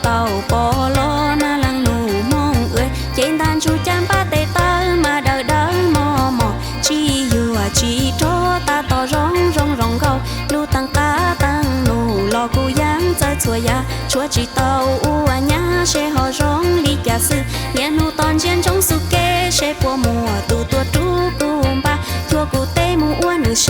เต่าปอล้อนาลังหนูมองเอ้ยเจนทานชูจามป้าเตตามาเดาเดามอมอชีอยู่ชีโตตาต่อร้องเขาลูตังกาตังหนูรอกูยังใจชัวยาชัวจีเต่าอัวญาเชหอร้องลีกาซึเนียนูตอนเชียนจงสุเกเชปัวมัวตูตัวตูกูมปาทัวกูเตมูอ้วนหนูเช